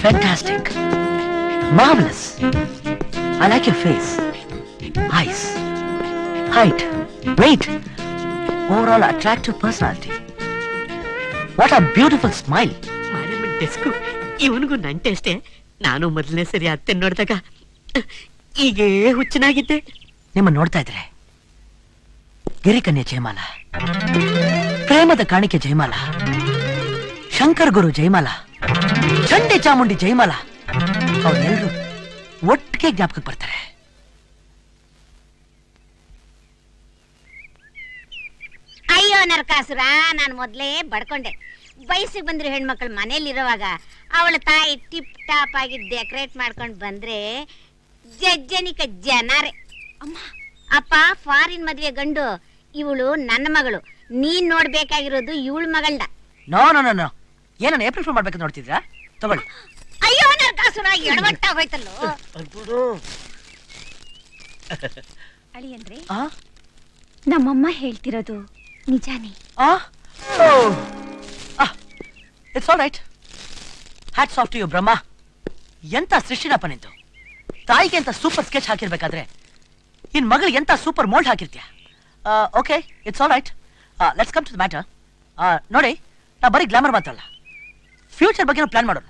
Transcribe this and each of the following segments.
Fantastic. Marvelous. I like your face. Eyes. Height. Weight. Overall attractive personality. What a beautiful smile. Desk ಇವನಿಗೂ ನಂಟೆ ಅಷ್ಟೇ. ನಾನು ಮೊದಲನೇ ಸರಿ ಅತ್ತೆ ನೋಡಿದಾಗ ಹೀಗೆ ಹುಚ್ಚನಾಗಿದ್ದೆ. ನಿಮ್ಮ ನೋಡ್ತಾ ಇದ್ರೆ ಗಿರಿಕನ್ಯೆ ಜಯಮಾಲ, ಪ್ರೇಮದ ಕಾಣಿಕೆ ಜಯಮಾಲ, ಶಂಕರ್ ಗುರು ಜಯಮಾಲ, ಚಂಡಿ ಚಾಮುಂಡಿ ಜಯಮಾಲ ಅವರೆಲ್ಲರೂ ಒಟ್ಟಿಗೆ ಜ್ಞಾಪಕಕ್ಕೆ ಬರ್ತಾರೆ. ಅಯ್ಯೋ ನರಕಾಸುರ, ನಾನು ಮೊದ್ಲೇ ಬಡ್ಕೊಂಡೆ. ವಯಸ್ಸಿಗೆ ಬಂದ್ರೆ ಹೆಣ್ಮಕ್ಳು ಮನೇಲಿರುವಾಗ ಅವಳ ತಾಯಿ ಟಿಪ್ ಟಾಪ್ ಆಗಿ ಡೆಕೋರೇಟ್ ಮಾಡ್ಕೊಂಡು ಬಂದ್ರೆ ಜಜ್ಜನಿಕ ಜನರೇ. ಅಪ್ಪ ಫಾರಿನ್ ಮದ್ವೆ ಗಂಡು, ಇವಳು ನನ್ನ ಮಗಳು. ನೀನ್ ನೋಡ್ಬೇಕಾಗಿರೋದು ಇವಳ ಮಗಳನ್ನ. ನೋ ನೋ ನೋ ನೋ, ಏನನ್ನ ಏಪ್ರಿಲ್ ಫೂಲ್ ಮಾಡ್ಬೇಕು ನೋಡ್ತಿದ್ರಾ? ತಗೊಳ್ಳಿ. ಅಯ್ಯೋ ನರಕಾಸುರ, ಎಡವಟ್ಟಾಗ ಹೋಯ್ತಲ್ಲೋ. ಅಳಿಯಂದ್ರೆ ನಮ್ಮಮ್ಮ ಹೇಳ್ತಿರೋದು ನಿಜಾನೇ? It's all right. Hats off to you Brahma. ಎಂತ ಸೃಷ್ಟಿನಪ್ಪ ನಿಂತು. ತಾಯಿಗೆ ಅಂತ ಸೂಪರ್ ಸ್ಕೆಚ್ ಹಾಕಿರ್ಬೇಕಾದ್ರೆ ಇನ್ ಮಗಳಿಗೆ ಎಂತ ಸೂಪರ್ ಮೋಲ್ಡ್ ಹಾಕಿರ್ತೀಯ. Okay, it's all right. Let's come to the matter. ನೋಡಿ, ನಾ ಬರೀ ಗ್ಲಾಮರ್ ಮಾತ್ರ ಅಲ್ಲ, ಫ್ಯೂಚರ್ ಬಗ್ಗೆ ಪ್ಲಾನ್ ಮಾಡೋಣ.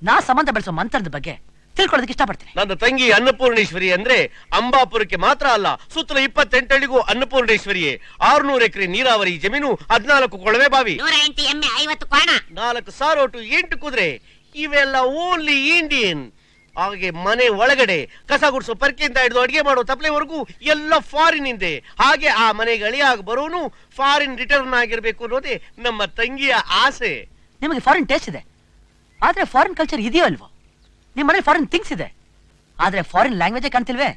ನಾ ಸಂಬಂಧ ಬೆಳೆಸೋ ಮಂತ್ರದ ಬಗ್ಗೆ ತಿಳ್ಕೊಳ್ಳೋದಕ್ಕೆ ಇಷ್ಟಪಡ್ತೀನಿ. ನನ್ನ ತಂಗಿ ಅನ್ನಪೂರ್ಣೇಶ್ವರಿ ಅಂದ್ರೆ ಅಂಬಾಪುರಕ್ಕೆ ಮಾತ್ರ ಅಲ್ಲ, ಸುತ್ತಲ 28 ಹಳ್ಳಿಗೂ ಅನ್ನಪೂರ್ಣೇಶ್ವರಿಯೇ. 600 ಎಕರೆ ನೀರಾವರಿ ಜಮೀನು, 14 ಕೊಳವೆ ಬಾವಿ, 108 ಎಮ್ಮೆ, 50 ಕ್ವಾಣ, 4 ಸಾರೋಟು, 8 ಕುದುರೆ. ಇವೆಲ್ಲ ಓನ್ಲಿ ಇಂಡಿಯನ್. ಹಾಗೆ ಮನೆ ಒಳಗಡೆ ಕಸ ಗುಡಿಸೋ ಪರ್ಕೆಯಿಂದ ಹಿಡಿದು ಅಡಿಗೆ ಮಾಡೋ ತಪ್ಪಲೆವರೆಗೂ ಎಲ್ಲ ಫಾರಿನ್ ಇಂದೆ. ಹಾಗೆ ಆ ಮನೆಗೆ ಅಳಿಯಾಗಿ ಬರೋನು ಫಾರಿನ್ ರಿಟರ್ನ್ ಆಗಿರ್ಬೇಕು ಅನ್ನೋದೇ ನಮ್ಮ ತಂಗಿಯ ಆಸೆ. ನಿಮಗೆ ಫಾರಿನ್ ಟೇಸ್ಟ್ ಇದೆ, ಆದ್ರೆ ಫಾರಿನ್ ಕಲ್ಚರ್ ಇದೆಯೋ ಅಲ್ವೋ? ನಿಮ್ಮ ಮನೇಲಿ ಫಾರಿನ್ ಥಿಂಗ್ಸ್ ಇದೆ, ಆದ್ರೆ ಫಾರಿನ್ ಲ್ಯಾಂಗ್ವೇಜೇ ಕಾಣ್ತಿಲ್ವೇ?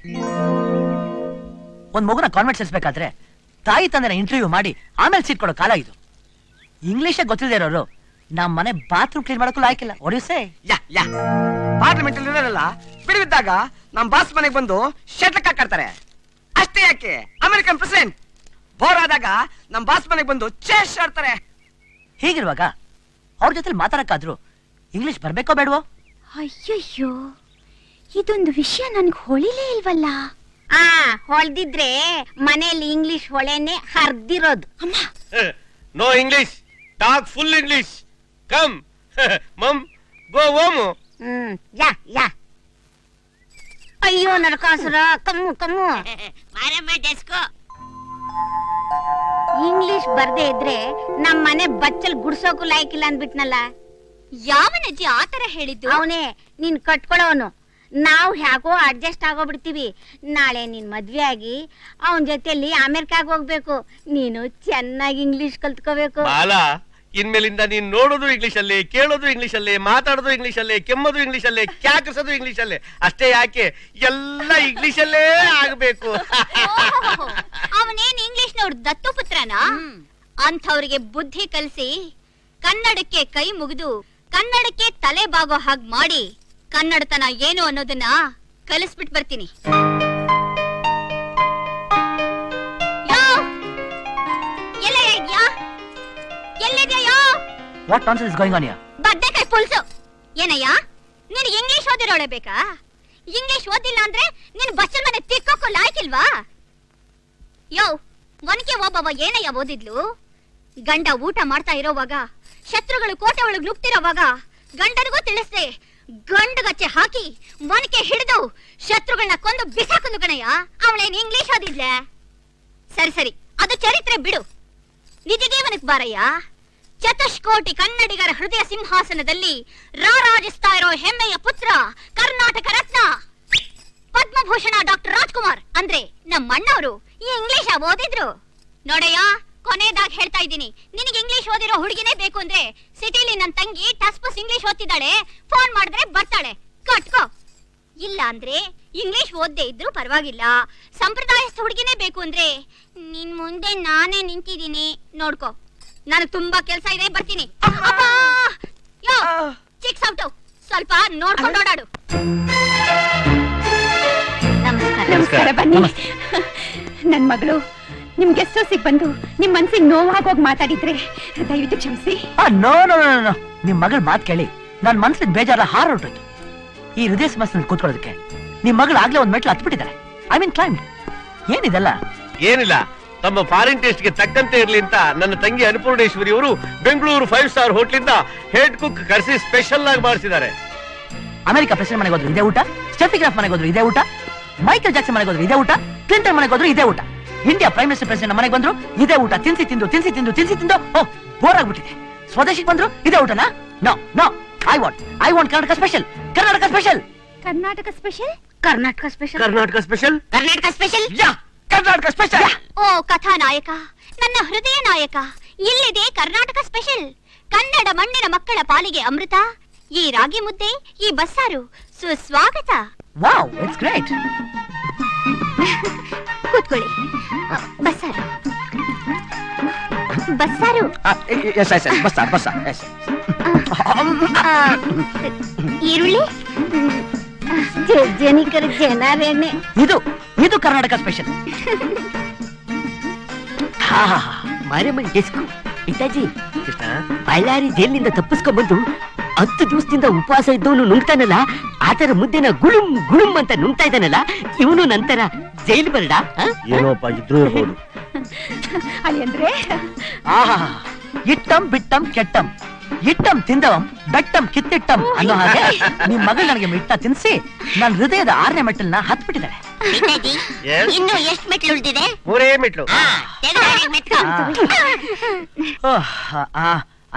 ಒಂದ್ ಮಗುನ ಕಾನ್ವೆಂಟ್ ಸೇರಿಸಬೇಕಾದ್ರೆ ತಾಯಿ ತಂದೆನ ಇಂಟರ್ವ್ಯೂ ಮಾಡಿ ಆಮೇಲೆ ಸೀಟ್ ಕೊಡೋ ಕಾಲ ಇದು. ಇಂಗ್ಲಿಷೇ ಗೊತ್ತಿಲ್ಲದೆ ಇರೋರು ನಮ್ಮ ಮನೆ ಬಾತ್ರೂಮ್ ಕ್ಲೀನ್ ಮಾಡಕ್ಕೂ ಲಾಯ್ಕಿಲ್ಲ. ಒಡಿಸೆ ಪಾರ್ಲಿಮೆಂಟ್ ಅಲ್ಲಿ ಇರೋರೆಲ್ಲ ಬಿಡುವಿದ್ದಾಗ ನಮ್ ಬಾಸ್ ಮನೆಗೆ ಬಂದು ಶಟ್ಲಕ್ ಹಾಕಾಡ್ತಾರೆ. ಅಷ್ಟೇ ಯಾಕೆ, ಅಮೆರಿಕನ್ ಪ್ರೆಸಿಡೆಂಟ್ ಬೋರ್ ಆದಾಗ ನಮ್ ಬಾಸ್ ಮನೆಗೆ ಬಂದು ಚೆಸ್ ಆಡ್ತಾರೆ. ಹೀಗಿರುವಾಗ ಅವ್ರ ಜೊತೆ ಮಾತಾಡಕ್ಕಾದ್ರು ಇಂಗ್ಲಿಷ್ ಬರ್ಬೇಕೋ ಬೇಡವೋ? ಅಯ್ಯಯ್ಯೋ, ಇದೊಂದು ವಿಷಯ ನನ್ಗೆ ಹೊಳಿಲೇ ಇಲ್ವಲ್ಲ. ಹೊಳ್ದಿದ್ರೆ ಮನೆಯಲ್ಲಿ ಇಂಗ್ಲಿಷ್ ಹೊಳೆನೆ ಹರ್ದಿರೋದು. ಅಮ್ಮ, no English, talk full English. Come mum, go home. Yeah yeah. ಅಯ್ಯೋ ನರಕಾಸುರ, ಕಮ್ಮು ಕಮ್ಮು. ಇಂಗ್ಲಿಷ್ ಬರ್ದೇ ಇದ್ರೆ ನಮ್ ಮನೆ ಬಚ್ಚಲ್ ಗುಡ್ಸೋಕು ಲಾಯ್ಕಿಲ್ಲ ಅಂದ್ಬಿಟ್ನಲ್ಲ. ಯಾವನಜ್ಜಿ ಆತರ ಹೇಳಿದ್ದು? ಅವನೇ, ನೀನ್ ಕಟ್ಕೊಳ್ಳೋನು. ನಾವು ಹೇಗೋ ಅಡ್ಜಸ್ಟ್ ಆಗೋಗ್ಬಿಡ್ತೀವಿ. ನಾಳೆ ನೀನ್ ಮದ್ವೆ ಆಗಿ ಅವನ್ ಜೊತೆಲಿ ಅಮೆರಿಕಾಗ್ ಹೋಗ್ಬೇಕು. ನೀನು ಚೆನ್ನಾಗಿ ಇಂಗ್ಲಿಷ್ ಕಲ್ತ್ಕೋಬೇಕು. ಬಾಲಾ, ಇನ್ಮೇಲಿಂದ ನೀನ್ ನೋಡೋದು ಇಂಗ್ಲಿಷ್ ಅಲ್ಲೇ, ಕೇಳೋದು ಇಂಗ್ಲಿಷ್ ಅಲ್ಲೇ, ಮಾತಾಡೋದು ಇಂಗ್ಲಿಷ್ ಅಲ್ಲೇ, ಕೆಮ್ಮೋದು ಇಂಗ್ಲಿಷ್ ಅಲ್ಲೇ, ಕ್ಯಾಕರಿಸೋದು ಇಂಗ್ಲಿಷ್ ಅಲ್ಲೇ. ಅಷ್ಟೇ ಯಾಕೆ, ಎಲ್ಲ ಇಂಗ್ಲಿಷ್ ಅಲ್ಲೇ ಆಗ್ಬೇಕು. ಅವನೇನ್ ಇಂಗ್ಲಿಷ್ ನೋಡ್ ದತ್ತು ಪುತ್ರನ? ಅಂಥವ್ರಿಗೆ ಬುದ್ಧಿ ಕಲಿಸಿ ಕನ್ನಡಕ್ಕೆ ಕೈ ಮುಗಿದು ಕನ್ನಡಕ್ಕೆ ತಲೆ ಬಾಗೋ ಹಾಗ್ ಮಾಡಿ ಕನ್ನಡತನ ಏನು ಅನ್ನೋದನ್ನ ಕಲಿಸ್ಬಿಟ್ ಬರ್ತೀನಿ. What nonsense is going on here? ಬದ್ದೆಕಾಯಿ ಪುಲ್ಸು. ಏನಯ್ಯ, ನೀನು ಇಂಗ್ಲಿಷ್ ಓದಿರೋಳೆ ಬೇಕಾ? ಇಂಗ್ಲಿಷ್ ಓದಿಲ್ಲ ಅಂದ್ರೆ ನೀನು ಬಚ್ಚಲ್ ಮನೆ ತಿಕ್ಕೋಕ್ಕೂ ಲಾಯ್ಕಿಲ್ವಾ? ಯೋ, ಒನಕೆ ಒಬ್ಬವ ಏನಯ್ಯ ಓದಿದ್ಲು? ಗಂಡ ಊಟ ಮಾಡ್ತಾ ಇರೋವಾಗ, ಶತ್ರುಗಳು ಕೋಟೆ ಒಳಗ್ ನುಗ್ತಿರೋವಾಗ ಗಂಡನಿಗೂ ತಿಳಿಸ್ದೆ ಗಂಡಗಚ್ಚೆ ಹಾಕಿ ಒನಕೆ ಹಿಡಿದು ಶತ್ರುಗಳನ್ನ ಕೊಂದು ಬಿಸಾಕೊಂದು ಕಣಯ್ಯ. ಅವಳೇನ್ ಇಂಗ್ಲಿಷ್ ಓದಿದ್ಲೆ? ಸರಿ ಸರಿ, ಅದು ಚರಿತ್ರೆ ಬಿಡು. ನಿಜ ಜೀವನಕ್ಕೆ ಬಾರಯ್ಯ. ಚತುಷ್ಕೋಟಿ ಕನ್ನಡಿಗರ ಹೃದಯ ಸಿಂಹಾಸನದಲ್ಲಿ ರಾರಾಜಿಸ್ತಾ ಇರೋ ಹೆಮ್ಮೆಯ ಪುತ್ರ, ಕರ್ನಾಟಕ ರತ್ನ ಪದ್ಮಭೂಷಣ ಡಾಕ್ಟರ್ ರಾಜ್ಕುಮಾರ್ ಅಂದ್ರೆ ನಮ್ಮಣ್ಣವರು ಈ ಇಂಗ್ಲಿಷ್ ಓದಿದ್ರು ನೋಡಯ್ಯ. ಕೊನೆಯದಾಗಿ ಹೇಳ್ತಾ ಇದ್ದೀನಿ, ನಿನಗೆ ಇಂಗ್ಲಿಷ್ ಓದಿರೋ ಹುಡುಗಿನೇ ಬೇಕು ಅಂದ್ರೆ ಸಿಟಿಲಿ ನನ್ನ ತಂಗಿ ಟಸ್ಪಸ್ ಇಂಗ್ಲಿಷ್ ಓದ್ತಿದ್ದಾಳೆ, ಫೋನ್ ಮಾಡಿದ್ರೆ ಬರ್ತಾಳೆ, ಕಟ್ಕೋ. ಇಲ್ಲ ಅಂದ್ರೆ ಇಂಗ್ಲಿಷ್ ಓದ್ದೇ ಇದ್ರು ಪರವಾಗಿಲ್ಲ, ಸಂಪ್ರದಾಯಸ್ಥ ಹುಡುಗಿನೇ ಬೇಕು ಅಂದ್ರೆ ನಿನ್ ಮುಂದೆ ನಾನೇ ನಿಂತಿದ್ದೀನಿ, ನೋಡ್ಕೋ. ನನಗೆ ತುಂಬಾ ಕೆಲಸ ಇದೆ, ಬರ್ತೀನಿ. ಯೋ ಚಿಕ್ ಸೌಟು, ಸ್ವಲ್ಪ ನೋಡ್ಕೊಂಡು ಓಡಾಡು. ನಮಸ್ಕಾರ. ಬನ್ನಿ. ನನ್ ಮಗಳು ನಿಮ್ ಗೆಸ್ಟ್ ಹೌಸಿಗೆ ಬಂದು ನಿಮ್ ಮನ್ಸಿಗೆ ನೋವಾಗೋಗಿ ಮಾತಾಡಿದ್ರೆ ದಯವಿಟ್ಟು ಕ್ಷಮಿಸಿ. ನೋ ನೋ ನೋ ನೋ, ನಿಮ್ ಮಗಳ ಮಾತು ಕೇಳಿ ನನ್ ಮನ್ಸಿನ ಬೇಜಾರ ಹಾರೊಟ್ಟೋಯ್ತು. ಈ ಹೃದಯ ಸಮಸ್ಯೆ ಕೂತ್ಕೊಳ್ಳೋದಕ್ಕೆ ನಿಮ್ ಮಗಳು ಆಗ್ಲೇ ಒಂದ್ ಮೆಟ್ಲು ಹತ್ಬಿಟ್ಟಿದ್ದಾರೆ. I mean climb. ಏನಿದೆಲ್ಲ? ಏನಿಲ್ಲ, ತಮ್ಮ ಫಾರಿನ್ ಟೇಸ್ಟ್ ಗೆ ತಕ್ಕಂತೆ ಇರ್ಲಿ ಅಂತ ನನ್ನ ತಂಗಿ ಅನ್ನಪೂರ್ಣೇಶ್ವರಿ ಅವರು ಬೆಂಗಳೂರು 5 ಸ್ಟಾರ್ ಹೋಟ್ಲಿಂದ ಹೆಡ್ ಕುಕ್ ಕರೆಸಿ ಸ್ಪೆಷಲ್ ಆಗಿ ಮಾಡಿಸಿದ್ದಾರೆ. ಅಮೆರಿಕ ಪ್ರೆಸಿಡೆಂಟ್ ಮನೆಗೆ ಹೋದ್ರು ಇದೇ ಊಟ, ಸ್ಟೆಫಿ ಗ್ರಾಫ್ ಮನೆಗೆ ಹೋದ್ರು ಇದೇ ಊಟ, ಮೈಕಲ್ ಜಾಕ್ಸನ್ ಮನೆಗೆ ಹೋದ್ರು ಇದೇ ಊಟ, ಕ್ಲಿಂಟನ್ ಮನೆಗೆ ಹೋದ್ರು ಇದೇ ಊಟ, ಇಂಡಿಯಾ ಪ್ರೈಮ್ ಮಿನಿಸ್ಟರ್ ಪ್ರೆಸಿಡೆಂಟ್ ಮನೆಗೆ ಬಂದ್ರು ಇದೇ ಊಟ. ತಿನ್ಸಿ ತಿಂದು ಓ ಬೋರ್ ಆಗ್ಬಿಟ್ಟಿದೆ. ಸ್ವದೇಶಿಗೆ ಬಂದ್ರು ಇದೇ ಊಟನಾ? No no, I want Karnataka special. Karnataka special. Karnataka special. Karnataka special. Karnataka special. Karnataka special. Karnataka special. ಓ ಕಥಾನಾಯಕ, ನನ್ನ ಹೃದಯ ನಾಯಕ, ಇಲ್ಲಿದೆ ಕರ್ನಾಟಕ ಸ್ಪೆಷಲ್. ಕನ್ನಡ ಮಣ್ಣಿನ ಮಕ್ಕಳ ಪಾಲಿಗೆ ಅಮೃತ. ಈ ರಾಗಿ ಮುದ್ದೆ, ಈ ಬಸ್ಸಾರು ಸುಸ್ವಾಗತ. Wow, it's great. ಕೂತ್ಕೊಳ್ಳಿ. ಬಸ್ಸಾರು ಬಸ್ಸಾರು. ಬಸ್ಸ. ಈರುಳ್ಳಿ, ಜನಿಕರ ಜನರೆಣ್ಣೆ. ಇದು ಕರ್ನಾಟಕ ಸ್ಪೆಷಲ್. ಮಾರಮ್ಮನ್ ಡೆಸ್ಕು. ಇಟ್ಟಾಜಿ, ಬಳ್ಳಾರಿ ಜೈಲಿನಿಂದ ತಪ್ಪಿಸ್ಕೊಂಡ್ ಬಂದು 10 ದಿವಸದಿಂದ ಉಪವಾಸ ಇದ್ದವನು ನುಂಗ್ತಾನಲ್ಲ, ಆತರ ಮುದ್ದೆನ ಗುಳುಂ ಗುಳುಂ ಅಂತ ನುಂಗ್ತಾ ಇದ್ದಾನಲ್ಲ, ಇವನು ನಂತರ ಜೈಲು ಬರಡ. ಏನೋಪ್ಪ ಇದ್ರೂ ಇರ್ಬೋದು. ಅಲ್ಲಿ ಅಂದ್ರೆ ಆಹಾ, ಇಟ್ಟಂ ಬಿಟ್ಟಂ ಕೆಟ್ಟಂ, ಇಟ್ಟಂ ತಿಂದವಂ ಬೆಟ್ಟಂ ಕಿತ್ತಿಟ್ಟಂ ಅನ್ನೋ ಹಾಗೆ ನಿಮ್ ಮಗಳು ನನಗೆ ಮಿಟ್ಟ ತಿನ್ಸಿ ನನ್ನ ಹೃದಯದ 6ನೇ ಮೆಟ್ಟಲ್ನ ಹತ್ಬಿಟ್ಟಿದ್ದಾರೆ. Yes? ಇನ್ನು ಎಷ್ಟು ಮೆಟ್ಲು ಉಳಿದಿದೆ? 3 ಮೆಟ್ಲು.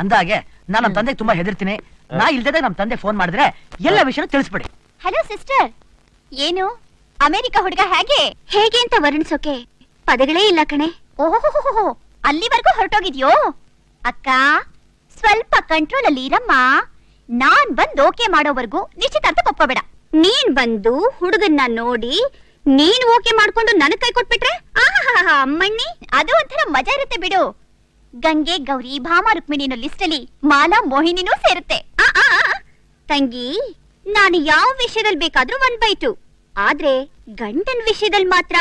ಅಂದಾಗೆ ನಾನು ನಮ್ಮ ತಂದೆಗೆ ತುಂಬಾ ಹೆದರ್ತೀನಿ. ನಾ ಇಲ್ದೇ ನಮ್ ತಂದೆ ಫೋನ್ ಮಾಡಿದ್ರೆ ಎಲ್ಲ ವಿಷಯ ತಿಳಿಸ್ಬಿಡಿ. ಹಲೋ ಸಿಸ್ಟರ್, ಏನು ಅಮೆರಿಕ ಹುಡುಗ ಹೇಗೆ ಅಂತ ವರ್ಣಿಸೋಕೆ ಪದಗಳೇ ಇಲ್ಲ ಕಣೆ. ಓಹೋ, ಅಲ್ಲಿವರೆಗೂ ಹೊರಟೋಗಿದ್ಯೋ ಅಕ್ಕ? ಸ್ವಲ್ಪ ಕಂಟ್ರೋಲ್ ಅಲ್ಲಿ ಇರಮ್ಮ. ನಾನ್ ಬಂದ್ ಓಕೆ ಮಾಡೋವರೆಗೂ ನಿಶ್ಚಿತಾರ್ಥ ಒಪ್ಪಬೇಡ. ನೀನ್ ಬಂದು ಹುಡುಗನ್ನ ನೋಡಿ ನೀನ್ ಓಕೆ ಮಾಡ್ಕೊಂಡು ನನಗ್ ಕೈ ಕೊಟ್ಬಿಟ್ರೆ ಅಮ್ಮಣ್ಣಿ, ಅದು ಒಂಥರ ಮಜಾ ಇರುತ್ತೆ ಬಿಡು. ಗಂಗೆ, ಗೌರಿ, ಭಾಮ, ರುಕ್ಮಿಣಿನೋ ಲಿಸ್ಟ್ ಅಲ್ಲಿ ಮಾಲಾ, ಮೋಹಿನಿನೂ ಸೇರುತ್ತೆ. ತಂಗಿ, ನಾನು ಯಾವ ವಿಷಯದಲ್ಲಿ ಬೇಕಾದ್ರೂ 1/2, ಆದ್ರೆ ಗಂಡನ್ ವಿಷಯದಲ್ಲಿ ಮಾತ್ರ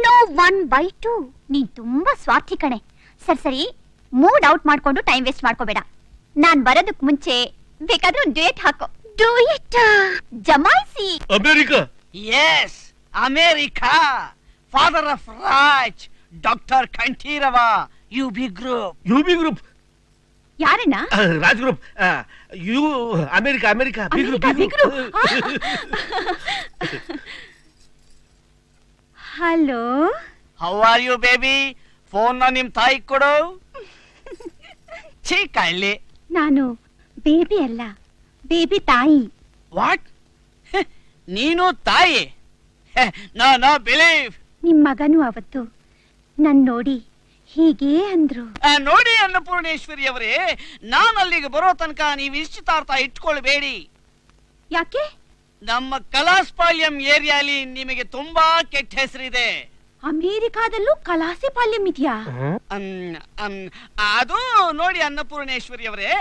ನೋ 1/2. ನೀನ್ ತುಂಬಾ ಸ್ವಾರ್ಥಿ ಕಣೆ. ಸರಿ, ಮೂಡ್ ಔಟ್ ಮಾಡ್ಕೊಂಡು ಟೈಮ್ ವೇಸ್ಟ್ ಮಾಡ್ಕೋಬೇಡ. ನಾನ್ ಬರೋದಕ್ ಮುಂಚೆ ಬೇಕಾದ್ರೂ ಡ್ಯೂಯೆಟ್ ಹಾಕೋ. ಡ್ಯೂಯೆಟ್ ಜಮಾಯಿಸಿ. America. Yes, America. Father of Raj, Dr. Kantirava, UB Group. UB group. ಯಾರಣ್ಣ? Raj group. America B group. Hello, How are you, baby? Phone ನಿಮ್ ತಾಯಿ ಕೊಡು. ಕಳ್ಳಿ. ನಾನು ಬೇಬಿ ಅಲ್ಲ, ಬೇಬಿ ತಾಯಿ. ವಾಟ್? ನೀನು ತಾಯಿ? No believe. ನಿಮ್ ಮಗನು ಅವತ್ತು ನನ್ ನೋಡಿ ಹೀಗೆ ಅಂದ್ರು. ನೋಡಿ ಅನ್ನಪೂರ್ಣೇಶ್ವರಿ ಅವರೇ, ನಾನು ಅಲ್ಲಿಗೆ ಬರೋ ತನಕ ನೀವು ನಿಶ್ಚಿತಾರ್ಥ ಇಟ್ಕೊಳ್ಬೇಡಿ. ಯಾಕೆ? ನಮ್ಮ ಕಲಾಸ್ಪಾಳ್ಯಂ ಏರಿಯಾಲಿ ನಿಮಗೆ ತುಂಬಾ ಕೆಟ್ಟ ಹೆಸರಿದೆ. ಅಮೇರಿಕಾದಲ್ಲೂ ಕಲಾಸಿ ಪಾಳ್ಯಂ ಇದೆಯಾ? ಅದು ನೋಡಿ ಅನ್ನಪೂರ್ಣೇಶ್ವರಿ ಅವರೇ,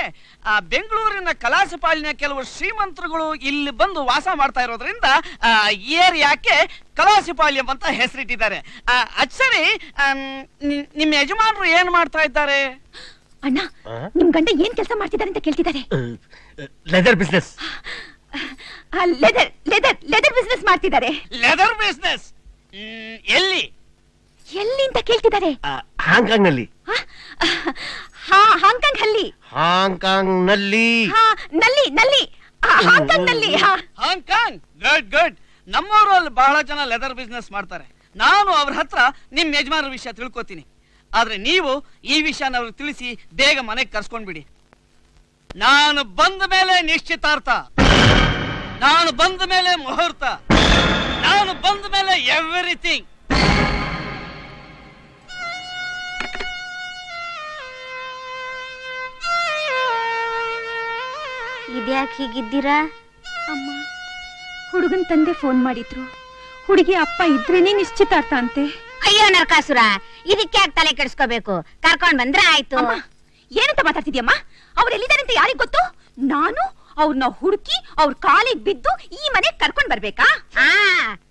ಬೆಂಗಳೂರಿನ ಕಲಾಸಪಾಳಿನ ಕೆಲವು ಶ್ರೀಮಂತರುಗಳು ಇಲ್ಲಿ ಬಂದು ವಾಸ ಮಾಡ್ತಾ ಇರೋದ್ರಿಂದ ಏರಿಯಾಕ್ಕೆ ಕಲಾಸಿಪಾಳ್ಯಂ ಅಂತ ಹೆಸರಿಟ್ಟಿದ್ದಾರೆ. ಅದ್ ಸರಿ, ನಿಮ್ಮ ಯಜಮಾನರು ಏನ್ ಮಾಡ್ತಾ ಇದ್ದಾರೆ? ಅಣ್ಣ, ನಿಮ್ ಗಂಡ ಏನ್ ಕೆಲಸ ಮಾಡ್ತಿದ್ದಾರೆ ಅಂತ ಕೇಳ್ತಿದ್ದಾರೆ. Leather business. ಲೆದರ್ ಬಿಸ್ನೆಸ್ ಮಾಡ್ತಿದ್ದಾರೆ. ಲೆದರ್ ಬಿಸ್ನೆಸ್ ಎಲ್ಲಿ ಅಂತ ಕೇಳ್ತಿದ್ದಾರೆ. ಹಾಂಗ್ಕಾಂಗ್ ನಲ್ಲಿ. ಹಾಂಗ್ಕಾಂಗ್ ಅಲ್ಲಿ. ಹಾಂಗ್ಕಾಂಗ್ ನಲ್ಲಿ. ಹಾಂಗ್ಕಾಂಗ್ ನಲ್ಲಿ. ಹಾಂಗ್ಕಾಂಗ್. ಗುಡ್. ನಮ್ಮೂರಲ್ಲಿ ಬಹಳ ಜನ ಲೆದರ್ ಬಿಸ್ನೆಸ್ ಮಾಡ್ತಾರೆ. ನಾನು ಅವ್ರ ಹತ್ರ ನಿಮ್ ಯಜಮಾನರ ವಿಷಯ ತಿಳ್ಕೊತೀನಿ. ಆದ್ರೆ ನೀವು ಈ ವಿಷಯನ ಅವ್ರಿಗೆ ತಿಳಿಸಿ ಬೇಗ ಮನೆಗೆ ಕರ್ಸ್ಕೊಂಡ್ಬಿಡಿ. ನಾನು ಬಂದ ಮೇಲೆ ನಿಶ್ಚಿತಾರ್ಥ, ನಾನು ಬಂದ ಮೇಲೆ ಮುಹೂರ್ತ, ನಾನು ಬಂದ ಮೇಲೆ ಎವ್ರಿಥಿಂಗ್. ಇದ್ಯಾಕೆ ಹೀಗಿದ್ದೀರಾ? ಅಮ್ಮ, ಹುಡುಗನ್ ತಂದೆ ಫೋನ್ ಮಾಡಿದ್ರು. ಹುಡುಗಿ ಅಪ್ಪ ಇದ್ರೇನೆ ನಿಶ್ಚಿತಾರ್ಥ ಅಂತೆ. ಅಯ್ಯೋ ನರಕಾಸುರ, ಇದಕ್ಕೆ ಯಾಕೆ ತಲೆ ಕೆಡಿಸ್ಕೋಬೇಕು? ಕರ್ಕೊಂಡ್ ಬಂದ್ರೆ ಆಯ್ತು. ಏನಂತ ಮಾತಾಡ್ತಿದ್ಯಮ್ಮ? ಅವ್ರು ಎಲ್ಲಿದ್ದಾರೆ ಅಂತ ಯಾರಿಗ್ ಗೊತ್ತು? ನಾನು ಅವ್ರನ್ನ ಹುಡುಕಿ ಅವ್ರ ಕಾಲಿಗೆ ಬಿದ್ದು ಈ ಮನೆಗ್ ಕರ್ಕೊಂಡ್ ಬರ್ಬೇಕಾ?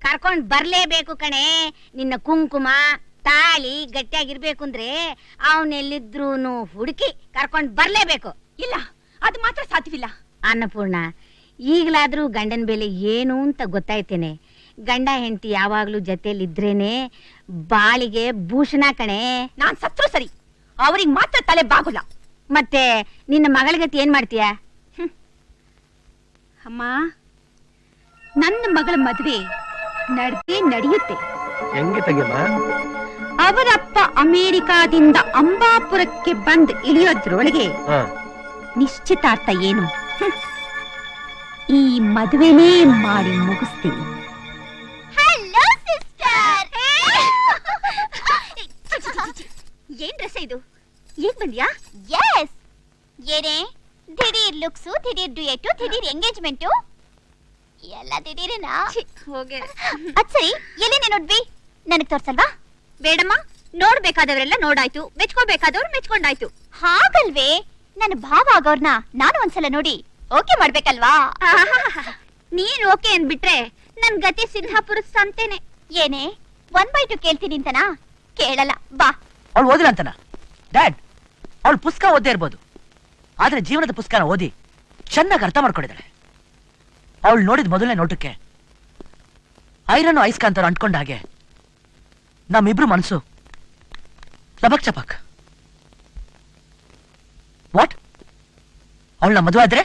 ಕರ್ಕೊಂಡ್ ಬರ್ಲೇಬೇಕು ಕಣೆ. ನಿನ್ನ ಕುಂಕುಮ ತಾಳಿ ಗಟ್ಟಿಯಾಗಿರ್ಬೇಕು ಅಂದ್ರೆ ಅವನೆಲ್ಲಿದ್ರೂನು ಹುಡುಕಿ ಕರ್ಕೊಂಡ್ ಬರ್ಲೇಬೇಕು. ಇಲ್ಲ, ಅದು ಮಾತ್ರ ಸಾಧ್ಯವಿಲ್ಲ. ಅನ್ನಪೂರ್ಣ, ಈಗಲಾದ್ರೂ ಗಂಡನ ಬೆಲೆ ಏನು ಅಂತ ಗೊತ್ತಾಯ್ತೇನೆ. ಗಂಡ ಹೆಂಡತಿ ಯಾವಾಗ್ಲೂ ಜೊತೆಲಿ ಇದ್ರೇನೆ ಬಾಳಿಗೆ ಭೂಷಣ ಕಣೆ. ನಾನ್ ಸತ್ರು ಸರಿ, ಅವ್ರಿಗೆ ಮಾತ್ರ ತಲೆ ಬಾಗುಲ್ಲ. ಮತ್ತೆ ನಿನ್ನ ಮಗಳಗತಿ ಏನ್ ಮಾಡ್ತೀಯ? ಅಮ್ಮ, ನನ್ನ ಮಗಳ ಮದುವೆ ನಡೆಯುತ್ತೆ. ಹೆಂಗೆ ತೆಗೆಯಮ್ಮ? ಅವರಪ್ಪ ಅಮೆರಿಕಾದಿಂದ ಅಂಬಾಪುರಕ್ಕೆ ಬಂದ್ ಇಳಿಯೋದ್ರೊಳಗೆ ನಿಶ್ಚಿತಾರ್ಥ ಏನು ಈ ಮದುವೆನೇ ಮಾಡಿ ಮುಗಿಸ್ತೀನಿ. Hello sister. ಏನ್ ಡ್ರೆಸ್ ಇದು? ಈಗ ಬಂದ್ಯಾ? ಎಸ್. ಏನೇ ದಿಢೀರ್ ಲುಕ್ಸು, ದಿಢೀರ್ ಡ್ಯೂಯೇಟು, ದಿಢೀರ್ ಎಂಗೇಜ್ಮೆಂಟು, ಎಲ್ಲ ದಿಢೀರೇನಾ? ಹೋಗೆ. ಅದ್ ಸರಿ, ಎಲ್ಲಿ ನೋಡ್ವಿ? ನನಗ್ ತೋರ್ಸಲ್ವಾ? ಬೇಡಮ್ಮ, ನೋಡ್ಬೇಕಾದವರೆಲ್ಲ ನೋಡಾಯ್ತು, ಮೆಚ್ಕೋಬೇಕಾದವ್ರು ಮೆಚ್ಕೊಂಡಾಯ್ತು. ಹಾಗಲ್ವೇ, ನನ್ನ ಭಾವ ಆಗೋರ್ನ ನಾನು ಒಂದ್ಸಲ ನೋಡಿ ಓಕೆ ಮಾಡ್ಬೇಕಲ್ವಾ? ನೀನ್ ಓಕೆ ಅಂದ್ಬಿಟ್ರೆ ನನ್ ಗತಿ ಸಿಂಹಾಪುರ ಸಂತೇನೆ. ಏನೇ 1/2 ಕೇಳ್ತೀನಿ ಅಂತನಾ? ಕೇಳಲ್ಲ, ಬಾ. ಅವಳು ಓದಿಲ್ಲ ಅಂತನ? ಡ್ಯಾಡ್, ಅವಳು ಪುಸ್ತಕ ಓದೇ ಇರ್ಬೋದು, ಆದ್ರೆ ಜೀವನದ ಪುಸ್ತಕನ ಓದಿ ಚೆನ್ನಾಗಿ ಅರ್ಥ ಮಾಡ್ಕೊಂಡಿದ್ದಾಳೆ. ಅವಳು ನೋಡಿದ ಮೊದಲನೇ ನೋಟಕ್ಕೆ ಐರನ್ ಐಸ್ಕಾಂತರು ಅಂಟ್ಕೊಂಡ ಹಾಗೆ ನಮ್ಮಿಬ್ರು ಮನಸ್ಸು ಲಬಕ್ ಚಪಕ್. ವಾಟ್? ಅವಳನ್ನ ಮದುವೆ ಆದ್ರೆ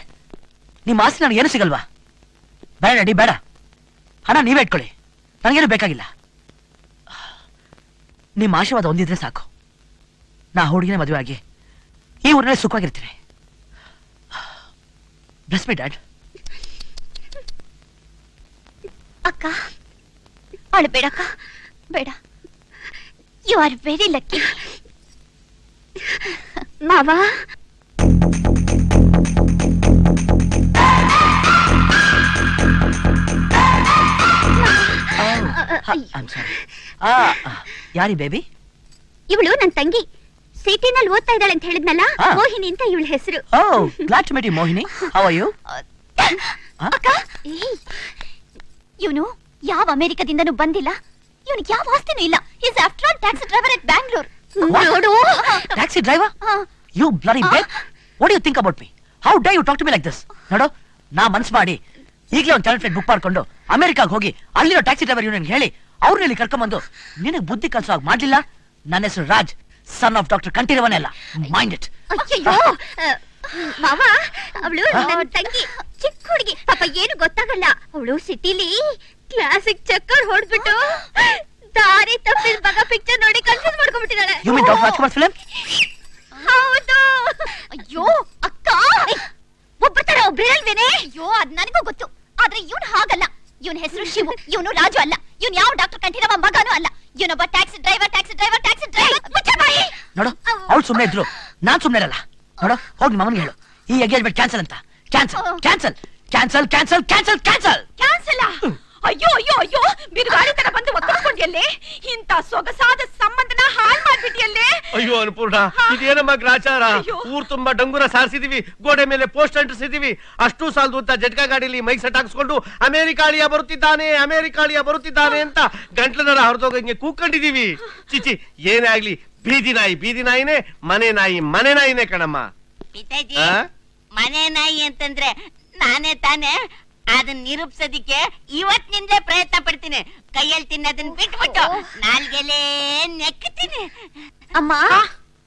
ನಿಮ್ಮ ಆಸ್ತಿ ನನಗೆ ಏನು ಸಿಗಲ್ವಾ? ಬೇಡ ಡ್ಯಾಡಿ, ಬೇಡ. ಹಣ ನೀವೇ ಇಟ್ಕೊಳ್ಳಿ, ನನಗೇನು ಬೇಕಾಗಿಲ್ಲ. ನಿಮ್ಮ ಆಶೀರ್ವಾದ ಹೊಂದಿದ್ರೆ ಸಾಕು. ನಾ ಹುಡುಗಿನ ಮದುವೆ ಆಗಿ ಈ ಊರಿನಲ್ಲಿ ಸುಖವಾಗಿರ್ತೀನಿ. ಬ್ಲೆಸ್ ಮಿ ಡ್ಯಾಡ್. ಅಕ್ಕ, ಅವಳು ಬೇಡಕ್ಕ, ಬೇಡ. You are very lucky. ಮಾವ, ಯಾರಿ ಬೇಬಿ? ಇವಳು ನನ್ ತಂಗಿ, ಸಿಟಿನಲ್ಲಿ ಓದ್ತಾ ಇದ್ದಾಳೆ ಅಂತ ಹೇಳಿದ್ನಲ್ಲ, ಮೋಹಿನಿ ಅಂತ ಇವಳ ಹೆಸರು. Glad to meet you Mohini. How are you? ಅಕ್ಕ, ಇವನು ಯಾವ ಅಮೆರಿಕದಿಂದನೂ ಬಂದಿಲ್ಲ, ಇವನಿಗೆ ಯಾವ ಆಸ್ತಿನೂ ಇಲ್ಲ. Is after all taxi driver at Bangalore. ನೋಡು, taxi driver? You bloody babe, what do you think about me? How dare you talk to me like this? ನೋಡು, ನಾ ಮನ್ಸು ಮಾಡಿ ಈಗಲೇ ಒಂದು ಚಾರ್ಟರ್ ಫ್ಲೈಟ್ ಬುಕ್ ಮಾಡ್ಕೊಂಡು ಅಮೆರಿಕಾಗೆ ಹೋಗಿ ಅಲ್ಲಿರೋ ಟ್ಯಾಕ್ಸಿ ಡ್ರೈವರ್ ಯೂನಿಯನ್ ಹೇಳಿ ಅವ್ರನ್ನ ಇಲ್ಲಿ ಕರ್ಕೊಂಡ್ಬಂದು ನಿನಗೆ ಬುದ್ಧಿ ಕಲಿಸೋ ಹಾಗೆ ಮಾಡ್ಲಿಲ್ಲ. ನನ್ನ ಹೆಸರು ರಾಜ್, ಸನ್ ಆಫ್ ಡಾಕ್ಟರ್ ಕಂಠೀರವನೆಲ್ಲ. Mind it. ಅಯ್ಯೋ ಮಾವ, ಅವಳು ನನ್ನ ತಂಗಿ, ಚಿಕ್ಕ ಹುಡುಗಿ, ಪಾಪ ಏನು ಗೊತ್ತಾಗಲ್ಲ. ಅವಳು ಸಿಟಿಲಿ ಕ್ಲಾಸಿಕ್ ಚಕ್ಕರ್ ಹೊಡ್ಬಿಟ್ಟು ದಾರಿ ತಪ್ಪಿದ ಮಗ ಪಿಕ್ಚರ್ ನೋಡಿ ಕನ್ಫ್ಯೂಸ್ ಮಾಡ್ಕೊಂಡ್ಬಿಟ್ಟಿದ್ದಾಳೆ. You mean doctor Rajkumar film? ಹೌದು. ಅಯ್ಯೋ ಅಕ್ಕ, ಒಬ್ಬರ ಒಬ್ರಿರಲ್ವೇನೆ? ಅಯ್ಯೋ, ಅದ್ ನನಗೂ ಗೊತ್ತು, ಆದ್ರೆ ಇವನು ಹಾಗಲ್ಲ. ಇವನ್ ಹೆಸರು ಶಿವು, ಇವನು ರಾಜು ಅಲ್ಲ. ಇವನ್ ಯಾವ ಡಾಕ್ಟರ್ ಕಂಠೀರವ ಮಗನೂ ಅಲ್ಲ. ಇವನೊಬ್ಬ taxi driver, taxi driver, taxi driver. ನೋಡು, ಅವಳು ಸುಮ್ಮನೆ ಇದ್ರು, ನಾನ್ ಸುಮ್ಮನೆ ಇರಲ್ಲ. ನೋಡು, ಹೋಗಿ ಮಾಮನಿಗೆ ಹೇಳು ಈ ಎಂಗೇಜ್ಮೆಂಟ್ ಕ್ಯಾನ್ಸಲ್ ಅಂತ. Cancel, cancel, cancel, cancel, cancel, cancel, cancel. ಅಯ್ಯೋ ಅಯ್ಯೋ ಅಯ್ಯೋ, ಬಿರುಗಾಳಿ ತರ ಬಂದು ಒತ್ತರಿಸ್ಕೊಂಡ್ಯಲ್ಲೇ, ಇಂತ ಸೊಗಸಾದ ಸಂಬಂಧನ ಹಾಳು ಮಾಡ್ಬಿಟ್ಟಿಯಲ್ಲೇ. ಅಯ್ಯೋ ಅನ್ನಪೂರ್ಣ, ಇದೇನಮ್ಮ ಗ್ರಾಚಾರ? ಊರ್ ತುಂಬಾ ಡಂಗುರ ಸಾರಿಸಿದೀವಿ, ಗೋಡೆ ಮೇಲೆ ಪೋಸ್ಟ್ ಅಂಟಿಸಿದೀವಿ. ಅಷ್ಟು ಸಾಲದು ಅಂತ ಜಟ್ಕಾ ಗಾಡಿಲಿ ಮೈಕ್ ಸೆಟ್ ಹಾಕ್ಸ್ಕೊಂಡು ಅಮೆರಿಕಾಳಿಯ ಬರುತ್ತಿದ್ದಾನೆ, ಅಮೆರಿಕಾಳಿಯ ಬರುತ್ತಿದ್ದಾನೆ ಅಂತ ಗಂಟ್ಲನರ ಹರಿದೋಗಂಗೆ ಕೂಕೊಂಡಿದೀವಿ. ಚಿಚಿ, ಏನೇ ಆಗ್ಲಿ, ಬೀದಿ ನಾಯಿ ಬೀದಿ ನಾಯಿನೇ, ಮನೆ ನಾಯಿ ಮನೆ ನಾಯಿನೇ ಕಣಮ್ಮ. ಪಿತಾಜಿ, ಮನೆ ನಾಯಿ ಅಂತಂದ್ರೆ ನಾನೇ ತಾನೇ. ಅದನ್ನ ನಿರೂಪಿಸೋದಿಕ್ಕೆ ಇವತ್ತಿನಿಂದಲೇ ಪ್ರಯತ್ನ ಪಡ್ತೀನಿ. ಕೈಯಲ್ಲಿ ತಿನ್ನೋದನ್ನ ಬಿಟ್ಬಿಟ್ಟು ನಾಲ್ಗೆಲೆ ನೆಕ್ತೀನಿ. ಅಮ್ಮ,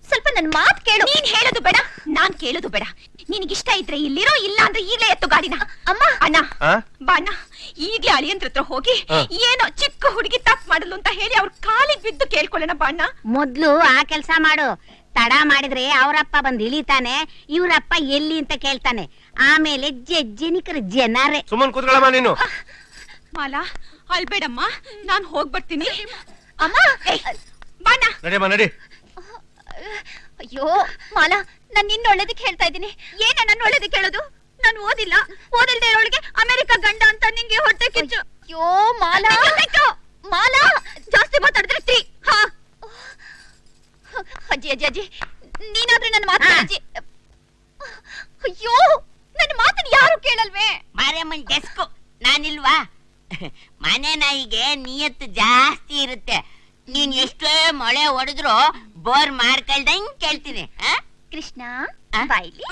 ಸ್ವಲ್ಪ ನನ್ ಮಾತ್ ಕೇಳು. ನೀನ್ ಹೇಳೋದು ಬೇಡ, ನಾನ್ ಕೇಳೋದು ಬೇಡ. ನಿನಗಿಷ್ಟ ಇದ್ರೆ ಇಲ್ಲಿರೋ, ಇಲ್ಲ ಅಂದ್ರೆ ಈಗ್ಲೇ ಎತ್ತು ಗಾಡಿನ. ಅಮ್ಮ, ಅಣ್ಣ ಬಾಣ್ಣ, ಈಗ್ಲೇ ಅಳಿಯಂತ್ರ ಹತ್ರ ಹೋಗಿ ಏನೋ ಚಿಕ್ಕ ಹುಡುಗಿ ತಪ್ಪು ಮಾಡಲು ಅಂತ ಹೇಳಿ ಅವ್ರ ಕಾಲಿಗೆ ಬಿದ್ದು ಕೇಳ್ಕೊಳ್ಳೋಣ ಬಾಣ್ಣ. ಮೊದ್ಲು ಆ ಕೆಲ್ಸ ಮಾಡು. ತಡ ಮಾಡಿದ್ರೆ ಅವರಪ್ಪ ಬಂದು ಇಳಿತಾನೆ, ಇವ್ರಪ್ಪ ಎಲ್ಲಿ ಅಂತ ಕೇಳ್ತಾನೆ. ಆಮೇಲೆ ಜನಿಕರ ಜನರೇ. ಸುಮ್ಮನ್ ಕೂತ್ಕೊಳ್ಳಮ್ಮ ನೀನು. ಮಾಲಾ, ಅಳ್ಬೇಡಮ್ಮ, ನಾನ್ ಹೋಗ್ಬರ್ತೀನಿ. ಅಮ್ಮ, ಬಾಣ್ಣ, ನಡಿಯಮ್ಮ ನಡಿ. ಅಯ್ಯೋ ಮಾಲಾ, ನಾನ್ ನಿನ್ನ ಒಳ್ಳೇದಕ್ಕೆ ಹೇಳ್ತಾ ಇದ್ದೀನಿ. ಏನ ನನ್ನ ಒಳ್ಳೇದಕ್ಕೆ ಹೇಳೋದು? ನಾನು ಓದಿಲ್ಲ, ಓದಿಲ್ದೇ ಇರೋಳಿಗೆ ಅಮೆರಿಕ ಗಂಡ ಅಂತ ನಿಂಗೆ ಹೊಟ್ಟೆ ಕಿಚ್ಚು. ಅಯ್ಯೋ ಮಾಲಾ, ಮಾಲಾ, ಜಾಸ್ತಿ ಮಾತಾಡಿದ್ರೆ ತ್ರೀ. ಹಾ ಅಜ್ಜಿ ಅಜ್ಜಿ ಅಜ್ಜಿ, ನೀನಾದ್ರೂ ನನ್ನ ಮಾತು ಅಜ್ಜಿ. ಅಯ್ಯೋ, ನನ್ನ ಮಾತನ್ನ ಯಾರು ಕೇಳಲ್ವೇ? ಮಾರಿಯಮ್ಮನ್ ಡೆಸ್ಕು ನಾನಿಲ್ವಾ? ಮನೆ ನಾಯಿಗೆ ನಿಯತ್ತು ಜಾಸ್ತಿ ಇರುತ್ತೆ. ನೀನ್ ಎಷ್ಟೇ ಮಳೆ ಹೊಡೆದ್ರು ಬೋರ್ ಮಾಡ್ಕೊಳ್ದಂಗ್ ಕೇಳ್ತೀನಿ. ಕೃಷ್ಣ ಬಾಯ್ಲಿ.